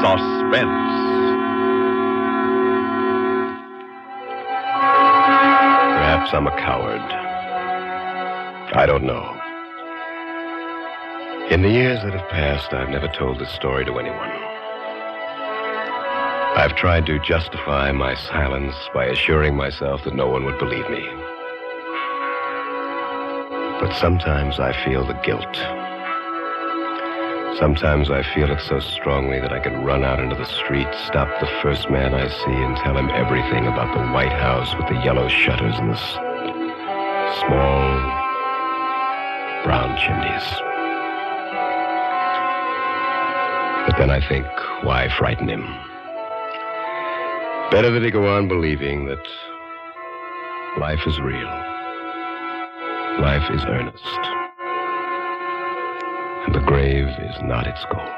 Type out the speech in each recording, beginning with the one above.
Suspense. Perhaps I'm a coward. I don't know. In the years that have passed, I've never told this story to anyone. I've tried to justify my silence by assuring myself that no one would believe me. But sometimes I feel the guilt. Sometimes I feel it so strongly that I could run out into the street, stop the first man I see, and tell him everything about the White House with the yellow shutters and the small brown chimneys. But then I think, why frighten him? Better that he go on believing that life is real. Life is earnest. And the grave is not its goal.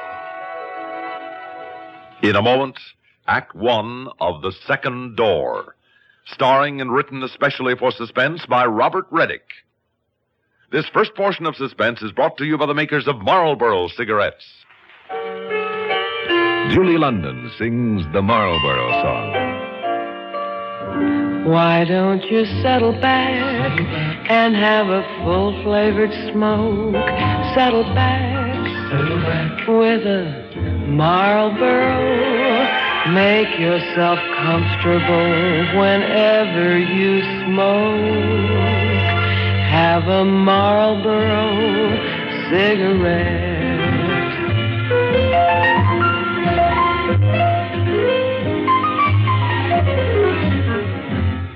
In a moment, Act One of The Second Door, starring and written especially for Suspense by Robert Readick. This first portion of Suspense is brought to you by the makers of Marlboro cigarettes. Julie London sings the Marlboro song. Why don't you settle back and have a full-flavored smoke? Settle back with a Marlboro. Make yourself comfortable whenever you smoke. Have a Marlboro cigarette.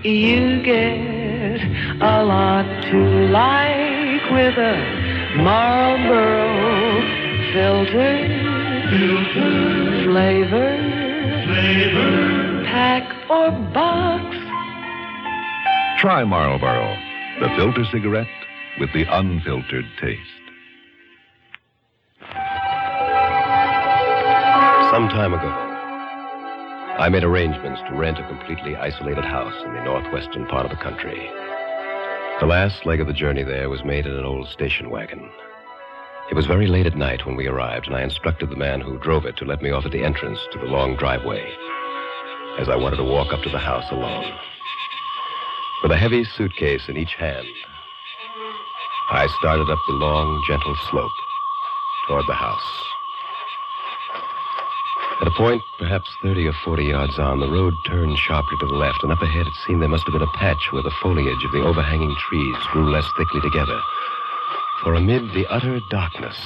You get a lot to like with a Marlboro filter, flavor, pack or box. Try Marlboro, the filter cigarette with the unfiltered taste. Some time ago, I made arrangements to rent a completely isolated house in the northwestern part of the country. The last leg of the journey there was made in an old station wagon. It was very late at night when we arrived, and I instructed the man who drove it to let me off at the entrance to the long driveway, as I wanted to walk up to the house alone. With a heavy suitcase in each hand, I started up the long, gentle slope toward the house. At a point perhaps 30 or 40 yards on, the road turned sharply to the left, and up ahead it seemed there must have been a patch where the foliage of the overhanging trees grew less thickly together. For amid the utter darkness,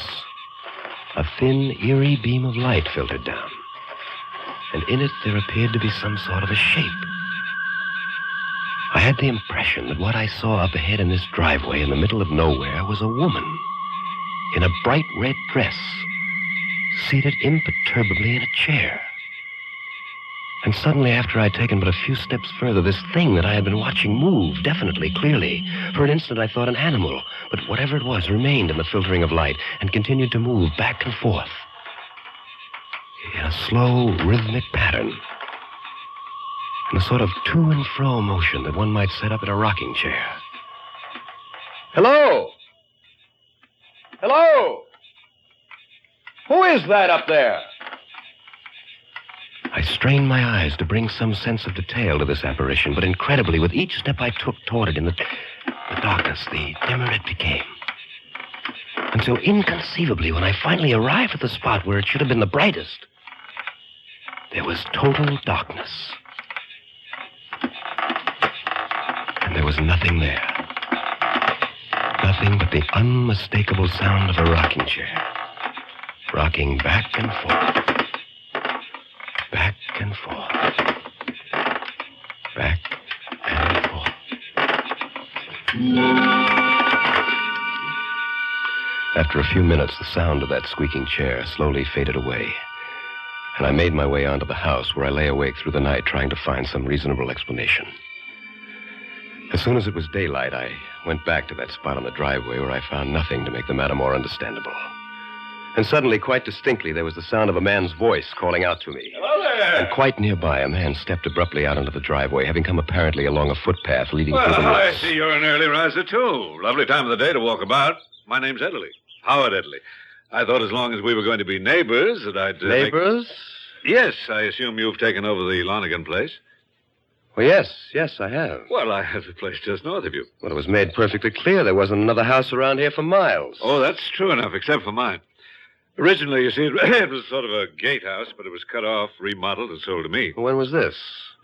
a thin, eerie beam of light filtered down, and in it there appeared to be some sort of a shape. I had the impression that what I saw up ahead in this driveway in the middle of nowhere was a woman in a bright red dress, seated imperturbably in a chair. And suddenly, after I'd taken but a few steps further, this thing that I had been watching moved, definitely, clearly. For an instant, I thought an animal, but whatever it was remained in the filtering of light and continued to move back and forth in a slow, rhythmic pattern, in a sort of to and fro motion that one might set up in a rocking chair. Hello? Hello? Who is that up there? I strained my eyes to bring some sense of detail to this apparition, but incredibly, with each step I took toward it in the darkness, the dimmer it became. Until inconceivably, when I finally arrived at the spot where it should have been the brightest, there was total darkness. And there was nothing there. Nothing but the unmistakable sound of a rocking chair. Rocking back and forth. Back and forth. Back and forth. After a few minutes, the sound of that squeaking chair slowly faded away, and I made my way onto the house, where I lay awake through the night trying to find some reasonable explanation. As soon as it was daylight, I went back to that spot on the driveway where I found nothing to make the matter more understandable. And suddenly, quite distinctly, there was the sound of a man's voice calling out to me. Hello there! And quite nearby, a man stepped abruptly out into the driveway, having come apparently along a footpath leading through the Well, I woods. see you're an early riser, too. Lovely time of the day to walk about. My name's Ederly. Howard Ederly. I thought as long as we were going to be neighbors that I'd... Neighbors? Yes, I assume you've taken over the Lonergan place. Well, yes, I have. Well, I have the place just north of you. Well, it was made perfectly clear there wasn't another house around here for miles. Oh, that's true enough, except for mine. Originally, you see, it was sort of a gatehouse, but it was cut off, remodeled, and sold to me. When was this?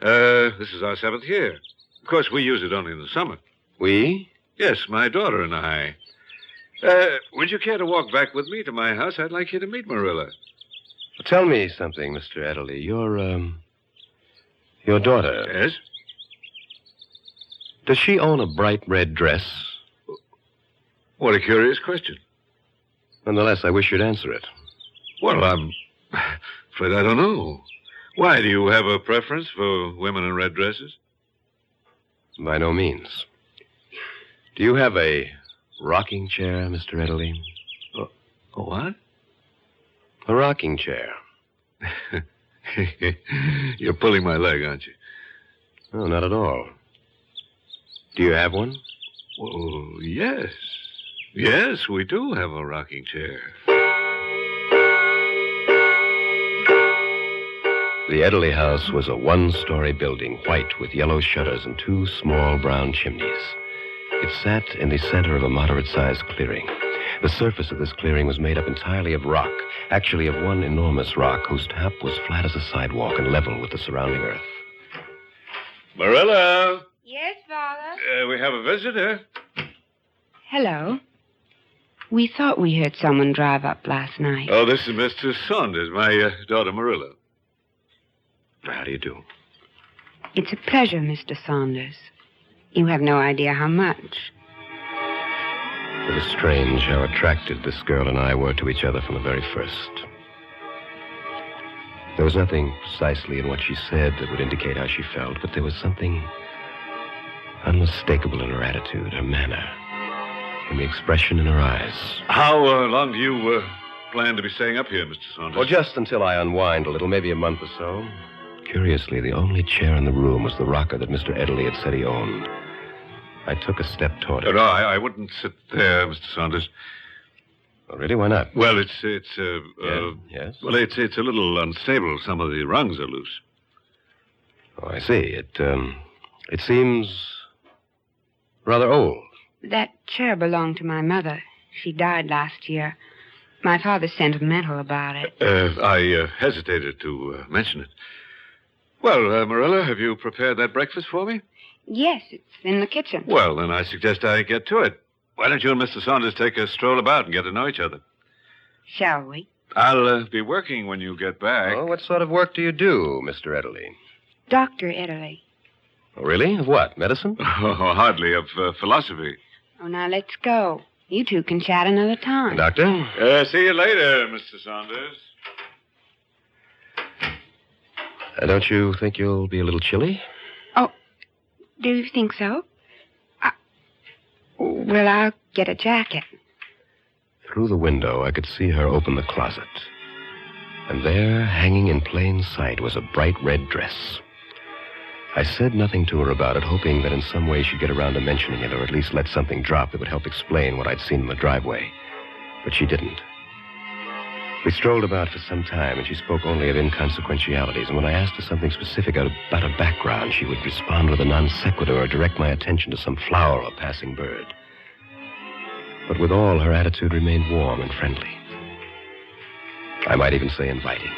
This is our 7th year. Of course, we use it only in the summer. We? Yes, my daughter and I. Would you care to walk back with me to my house? I'd like you to meet Marilla. Tell me something, Mr. Ederly. Your daughter. Yes? Does she own a bright red dress? What a curious question. Nonetheless, I wish you'd answer it. Well, I'm afraid I don't know. Why, do you have a preference for women in red dresses? By no means. Do you have a rocking chair, Mr. Ederly? A what? A rocking chair. You're pulling my leg, aren't you? No, not at all. Do you have one? Oh, yes. Yes, we do have a rocking chair. The Ederly house was a one-story building, white with yellow shutters and 2 small brown chimneys. It sat in the center of a moderate-sized clearing. The surface of this clearing was made up entirely of rock, actually of one enormous rock whose top was flat as a sidewalk and level with the surrounding earth. Marilla! Yes, Father? We have a visitor. Hello. We thought we heard someone drive up last night. Oh, this is Mr. Saunders, my daughter Marilla. How do you do? It's a pleasure, Mr. Saunders. You have no idea how much. It was strange how attracted this girl and I were to each other from the very first. There was nothing precisely in what she said that would indicate how she felt, but there was something unmistakable in her attitude, her manner, in the expression in her eyes. How long do you plan to be staying up here, Mr. Saunders? Well, just until I unwind a little, maybe a month or so. Curiously, the only chair in the room was the rocker that Mr. Ederly had said he owned. I took a step toward it. No, I wouldn't sit there, Mr. Saunders. Oh, really? Why not? Well, Yes? Well, it's a little unstable. Some of the rungs are loose. Oh, I see. It seems rather old. That chair belonged to my mother. She died last year. My father's sentimental about it. I hesitated to mention it. Well, Marilla, have you prepared that breakfast for me? Yes, it's in the kitchen. Well, then I suggest I get to it. Why don't you and Mr. Saunders take a stroll about and get to know each other? Shall we? I'll be working when you get back. Oh, what sort of work do you do, Mr. Ederly? Dr. Ederly. Oh, really? Of what? Medicine? Oh, hardly. Of philosophy. Oh, now let's go. You two can chat another time. Doctor? See you later, Mr. Saunders. Don't you think you'll be a little chilly? Oh, do you think so? Well, I'll get a jacket. Through the window, I could see her open the closet. And there, hanging in plain sight, was a bright red dress. I said nothing to her about it, hoping that in some way she'd get around to mentioning it, or at least let something drop that would help explain what I'd seen in the driveway. But she didn't. We strolled about for some time, and she spoke only of inconsequentialities, and when I asked her something specific about a background, she would respond with a non sequitur or direct my attention to some flower or passing bird. But with all, her attitude remained warm and friendly. I might even say inviting.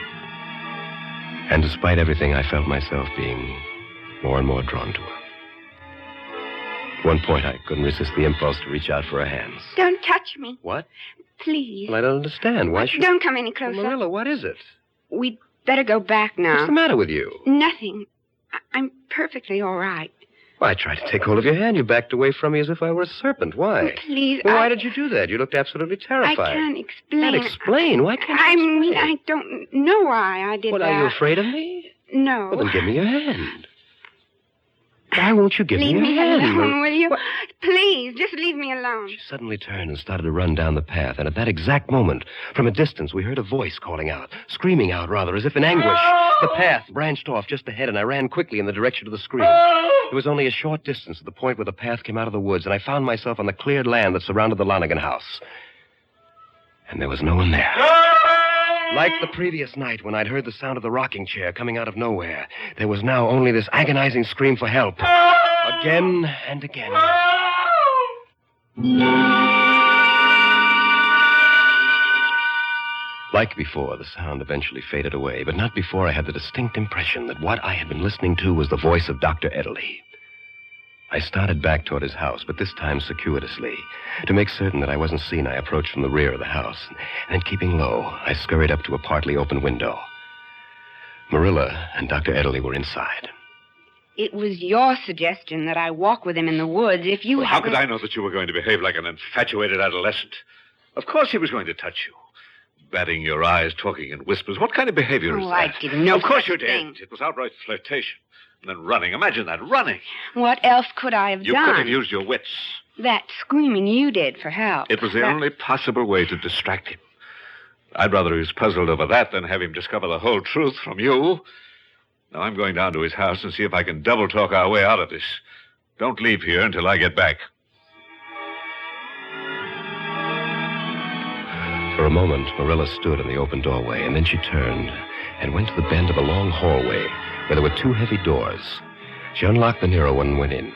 And despite everything, I felt myself being more and more drawn to her. At one point, I couldn't resist the impulse to reach out for her hands. Don't touch me. What? Please. Well, I don't understand. Why should... Don't come any closer. Marilla, what is it? We'd better go back now. What's the matter with you? Nothing. I'm perfectly all right. Well, I tried to take hold of your hand. You backed away from me as if I were a serpent. Why? Oh, please. Well, why did you do that? You looked absolutely terrified. I can't explain. Can't explain? Why can't you explain? mean, I don't know why I did What, that. are you afraid of me? No. Well, then give me your hand. Why won't you give Leave me me your hand? alone, will you? What? Please, just leave me alone. She suddenly turned and started to run down the path, and at that exact moment, from a distance, we heard a voice calling out, screaming out, rather, as if in anguish. The path branched off just ahead, and I ran quickly in the direction of the scream. It was only a short distance to the point where the path came out of the woods, and I found myself on the cleared land that surrounded the Lonergan house. And there was no one there. Like the previous night when I'd heard the sound of the rocking chair coming out of nowhere, there was now only this agonizing scream for help. Again and again. Like before, the sound eventually faded away, but not before I had the distinct impression that what I had been listening to was the voice of Dr. Ederly. I started back toward his house, but this time circuitously. To make certain that I wasn't seen, I approached from the rear of the house, and then keeping low, I scurried up to a partly open window. Marilla and Dr. Ederly were inside. It was your suggestion that I walk with him in the woods. If you How could I know that you were going to behave like an infatuated adolescent? Of course he was going to touch you. Batting your eyes, talking in whispers. What kind of behavior is that? I didn't know. Of course you such a thing. did. It was outright flirtation. And then running. Imagine that, running. What else could I have You done? could have used your wits. That screaming you did for help. It was the only possible way to distract him. I'd rather he was puzzled over that than have him discover the whole truth from you. Now I'm going down to his house and see if I can double-talk our way out of this. Don't leave here until I get back. For a moment, Marilla stood in the open doorway, and then she turned and went to the bend of a long hallway where there were two heavy doors. She unlocked the narrow one and went in.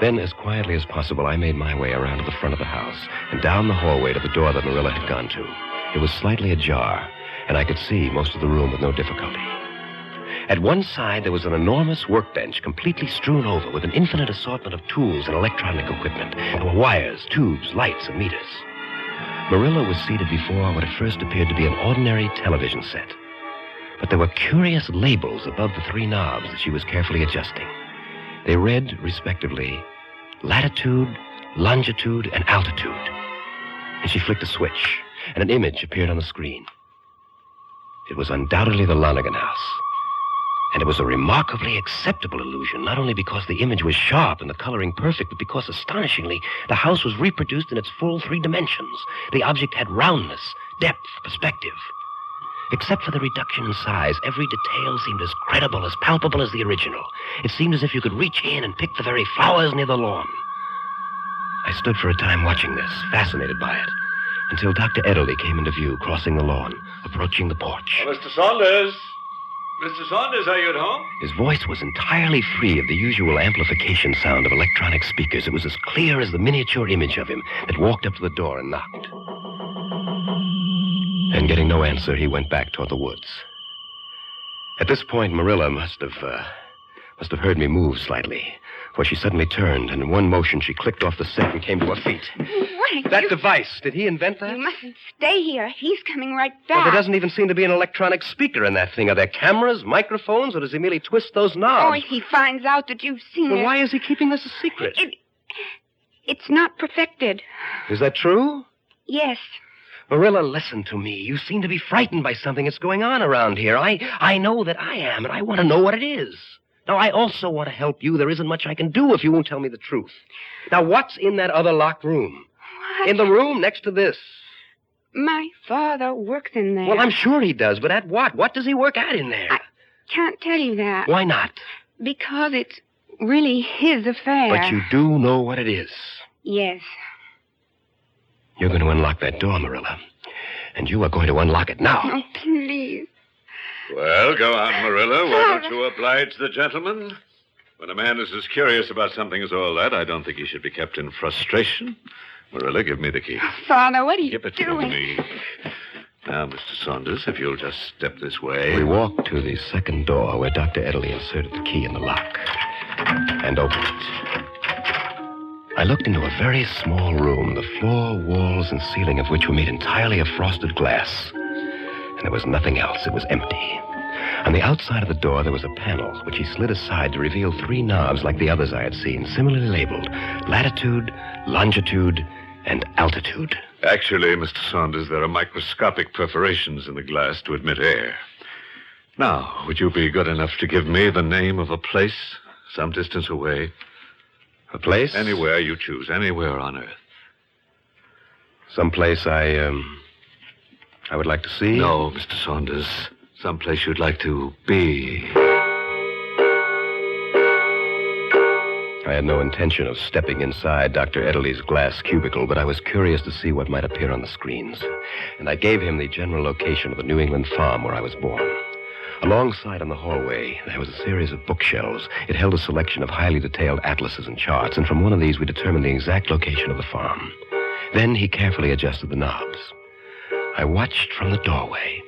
Then, as quietly as possible, I made my way around to the front of the house and down the hallway to the door that Marilla had gone to. It was slightly ajar, and I could see most of the room with no difficulty. At one side, there was an enormous workbench completely strewn over with an infinite assortment of tools and electronic equipment. There were wires, tubes, lights, and meters. Marilla was seated before what at first appeared to be an ordinary television set. But there were curious labels above the three knobs that she was carefully adjusting. They read, respectively, latitude, longitude, and altitude. And she flicked a switch, and an image appeared on the screen. It was undoubtedly the Lonergan house. And it was a remarkably acceptable illusion, not only because the image was sharp and the coloring perfect, but because, astonishingly, the house was reproduced in its full 3 dimensions. The object had roundness, depth, perspective. Except for the reduction in size, every detail seemed as credible, as palpable as the original. It seemed as if you could reach in and pick the very flowers near the lawn. I stood for a time watching this, fascinated by it, until Dr. Ederly came into view, crossing the lawn, approaching the porch. Oh, Mr. Saunders! Mr. Saunders, are you at home? His voice was entirely free of the usual amplification sound of electronic speakers. It was as clear as the miniature image of him that walked up to the door and knocked. And getting no answer, he went back toward the woods. At this point, Marilla must have heard me move slightly, for she suddenly turned, and in one motion she clicked off the set and came to her feet. What? That device, did he invent that? You mustn't stay here. He's coming right back. Well, there doesn't even seem to be an electronic speaker in that thing. Are there cameras, microphones, or does he merely twist those knobs? Oh, if he finds out that you've seen Well, it... why is he keeping this a secret? It's not perfected. Is that true? Yes. Marilla, listen to me. You seem to be frightened by something that's going on around here. I know that I am, and I want to know what it is. Now, I also want to help you. There isn't much I can do if you won't tell me the truth. Now, what's in that other locked room? What? In the room next to this. My father works in there. Well, I'm sure he does, but at what? What does he work at in there? I can't tell you that. Why not? Because it's really his affair. But you do know what it is. Yes. You're going to unlock that door, Marilla. And you are going to unlock it now. Oh, please. Well, go on, Marilla. Why don't you oblige the gentleman? When a man is as curious about something as all that, I don't think he should be kept in frustration. Marilla, give me the key. Father, what are you Give it doing? to me. Now, Mr. Saunders, if you'll just step this way. We walked to the second door where Dr. Ederly inserted the key in the lock and opened it. I looked into a very small room, the floor, walls, and ceiling of which were made entirely of frosted glass. And there was nothing else. It was empty. On the outside of the door, there was a panel, which he slid aside to reveal 3 knobs like the others I had seen, similarly labeled latitude, longitude, and altitude. Actually, Mr. Saunders, there are microscopic perforations in the glass to admit air. Now, would you be good enough to give me the name of a place some distance away? A place? Anywhere you choose, anywhere on Earth. Someplace I would like to see? No, Mr. Saunders. Someplace you'd like to be. I had no intention of stepping inside Dr. Ederly's glass cubicle, but I was curious to see what might appear on the screens. And I gave him the general location of the New England farm where I was born. Alongside in the hallway, there was a series of bookshelves. It held a selection of highly detailed atlases and charts, and from one of these we determined the exact location of the farm. Then he carefully adjusted the knobs. I watched from the doorway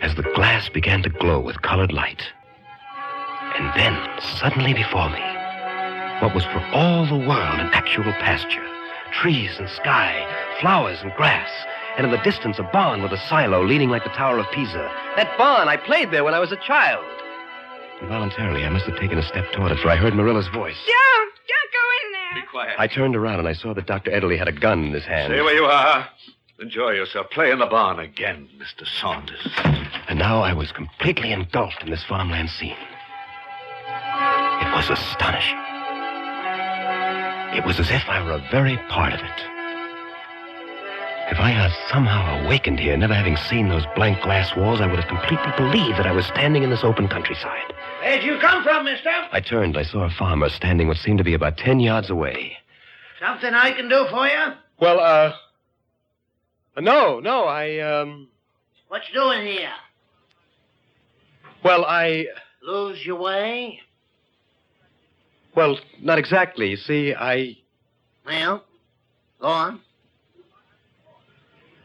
as the glass began to glow with colored light. And then, suddenly before me, what was for all the world an actual pasture. Trees and sky, flowers and grass, and in the distance a barn with a silo leaning like the Tower of Pisa. That barn, I played there when I was a child. Involuntarily, I must have taken a step toward it, for I heard Marilla's voice. Don't go in there. Be quiet. I turned around and I saw that Dr. Ederly had a gun in his hand. Stay where you are. Enjoy yourself. Play in the barn again, Mr. Saunders. And now I was completely engulfed in this farmland scene. It was astonishing. It was as if I were a very part of it. If I had somehow awakened here, never having seen those blank glass walls, I would have completely believed that I was standing in this open countryside. Where'd you come from, mister? I turned. I saw a farmer standing what seemed to be about 10 yards away. Something I can do for you? Well, no, I, What you doing here? well, I... Lose your way? Well, not exactly. You see, Well, go on.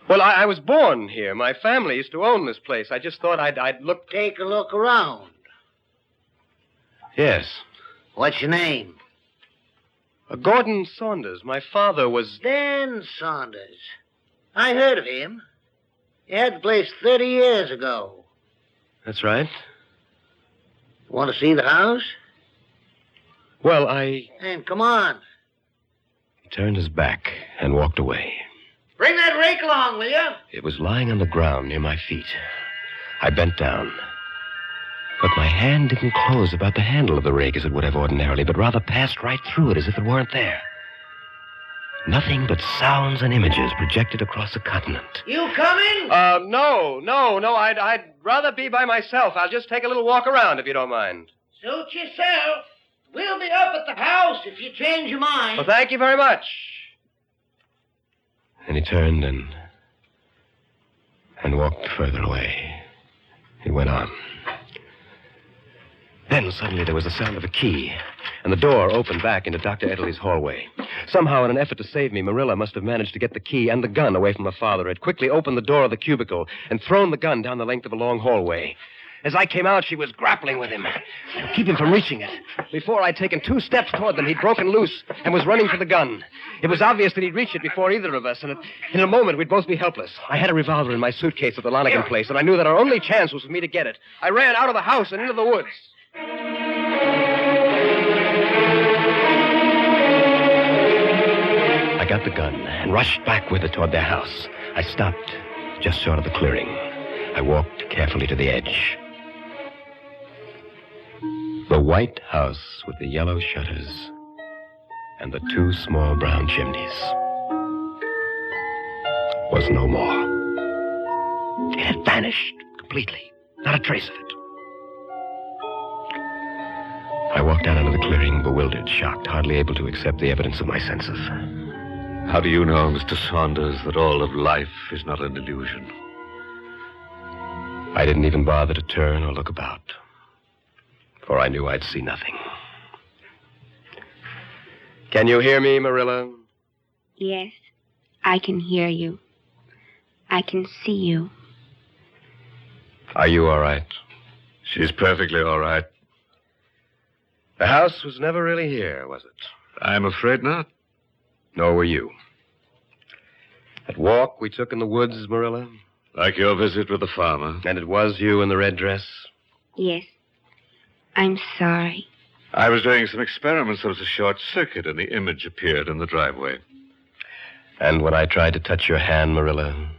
Well, I was born here. My family used to own this place. I just thought I'd look... Take a look around. Yes. What's your name? Gordon Saunders. My father was... Dan Saunders. I heard of him. He had the place 30 years ago. That's right. Want to see the house? Well, I... Then come on. He turned his back and walked away. Bring that rake along, will you? It was lying on the ground near my feet. I bent down. But my hand didn't close about the handle of the rake as it would have ordinarily, but rather passed right through it as if it weren't there. Nothing but sounds and images projected across the continent. You coming? No. I'd rather be by myself. I'll just take a little walk around, if you don't mind. Suit yourself. We'll be up at the house if you change your mind. Well, thank you very much. And he turned and walked further away. He went on. Then suddenly there was the sound of a key, and the door opened back into Dr. Ederly's hallway. Somehow, in an effort to save me, Marilla must have managed to get the key and the gun away from her father. Had quickly opened the door of the cubicle and thrown the gun down the length of a long hallway. As I came out, she was grappling with him to keep him from reaching it. Before I'd taken 2 steps toward them, he'd broken loose and was running for the gun. It was obvious that he'd reach it before either of us, and in a moment, we'd both be helpless. I had a revolver in my suitcase at the Lonigan place, and I knew that our only chance was for me to get it. I ran out of the house and into the woods. I got the gun and rushed back with it toward their house. I stopped just short of the clearing. I walked carefully to the edge. The white house with the yellow shutters and the 2 small brown chimneys was no more. It had vanished completely. Not a trace of it. I walked out into the clearing, bewildered, shocked, hardly able to accept the evidence of my senses. How do you know, Mr. Saunders, that all of life is not an illusion? I didn't even bother to turn or look about, for I knew I'd see nothing. Can you hear me, Marilla? Yes, I can hear you. I can see you. Are you all right? She's perfectly all right. The house was never really here, was it? I'm afraid not. Nor were you. That walk we took in the woods, Marilla? Like your visit with the farmer. And it was you in the red dress? Yes. I'm sorry. I was doing some experiments. There was a short circuit, and the image appeared in the driveway. And when I tried to touch your hand, Marilla,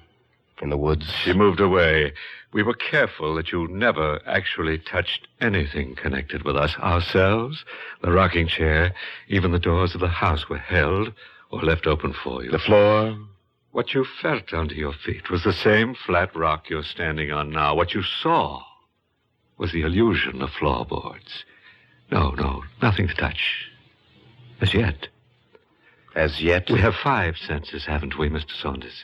in the woods? She moved away. We were careful that you never actually touched anything connected with us. Ourselves, the rocking chair, even the doors of the house were held or left open for you. The floor? What you felt under your feet was the same flat rock you're standing on now. What you saw was the illusion of floorboards. No, nothing to touch. As yet. As yet? We have 5 senses, haven't we, Mr. Saunders?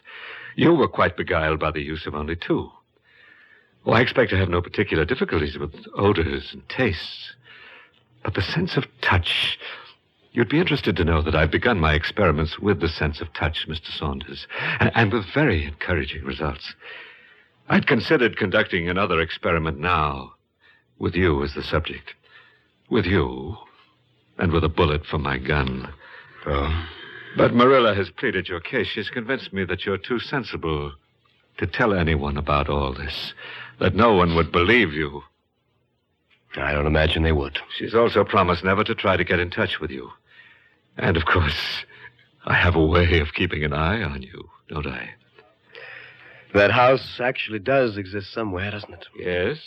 You were quite beguiled by the use of only 2. Oh, I expect to have no particular difficulties with odors and tastes. But the sense of touch... You'd be interested to know that I've begun my experiments with the sense of touch, Mr. Saunders, and with very encouraging results. I'd considered conducting another experiment now, with you as the subject. With you, and with a bullet from my gun. Oh? But Marilla has pleaded your case. She's convinced me that you're too sensible to tell anyone about all this, that no one would believe you. I don't imagine they would. She's also promised never to try to get in touch with you. And, of course, I have a way of keeping an eye on you, don't I? That house actually does exist somewhere, doesn't it? Yes,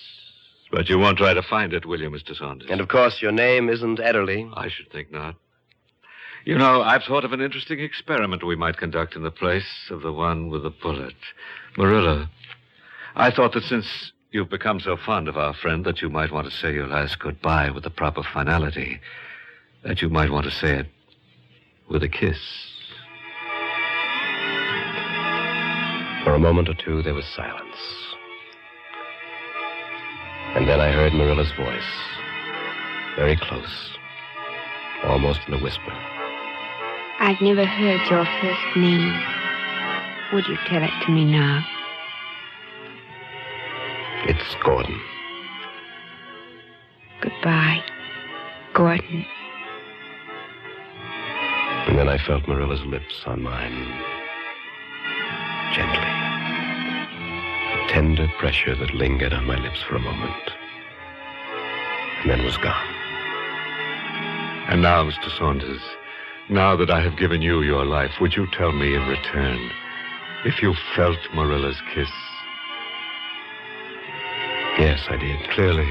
but you won't try to find it, will you, Mr. Saunders? And, of course, your name isn't Ederly. I should think not. You know, I've thought of an interesting experiment we might conduct in the place of the one with the bullet. Marilla, I thought that since you've become so fond of our friend that you might want to say your last goodbye with the proper finality, that you might want to say it with a kiss. For a moment or two, there was silence. And then I heard Marilla's voice, very close, almost in a whisper. I've never heard your first name. Would you tell it to me now? It's Gordon. Goodbye, Gordon. And then I felt Marilla's lips on mine, gently. A tender pressure that lingered on my lips for a moment, and then was gone. And now, Mr. Saunders, now that I have given you your life, would you tell me in return if you felt Marilla's kiss? Yes, I did. Clearly,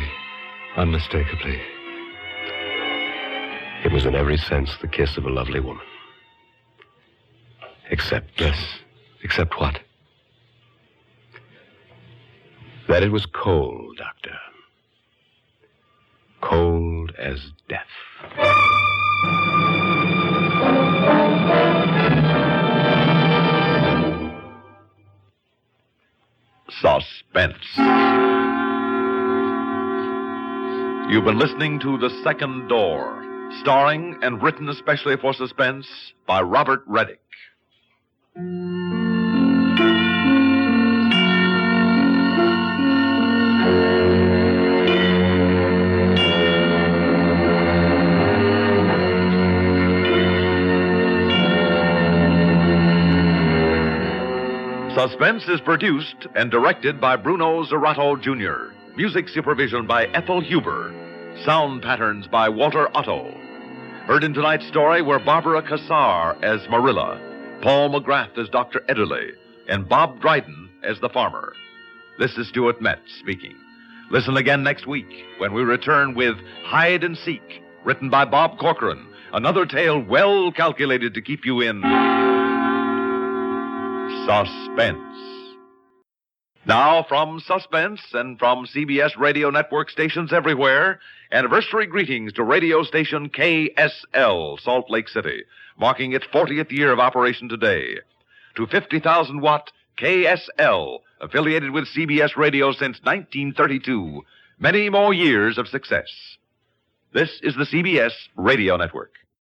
unmistakably. It was in every sense the kiss of a lovely woman. Except... Yes. Except what? that it was cold, Doctor. Cold as death. Suspense. You've been listening to The Second Door, starring and written especially for Suspense by Robert Readick. Suspense is produced and directed by Bruno Zerato, Jr. Music supervision by Ethel Huber. Sound patterns by Walter Otto. Heard in tonight's story were Barbara Cassar as Marilla, Paul McGrath as Dr. Ederly, and Bob Dryden as the farmer. This is Stuart Metz speaking. Listen again next week when we return with Hide and Seek, written by Bob Corcoran, another tale well calculated to keep you in suspense. Now, from Suspense and from CBS radio network stations everywhere, anniversary greetings to radio station KSL, Salt Lake City, marking its 40th year of operation today. To 50,000-watt KSL, affiliated with CBS radio since 1932, many more years of success. This is the CBS Radio Network.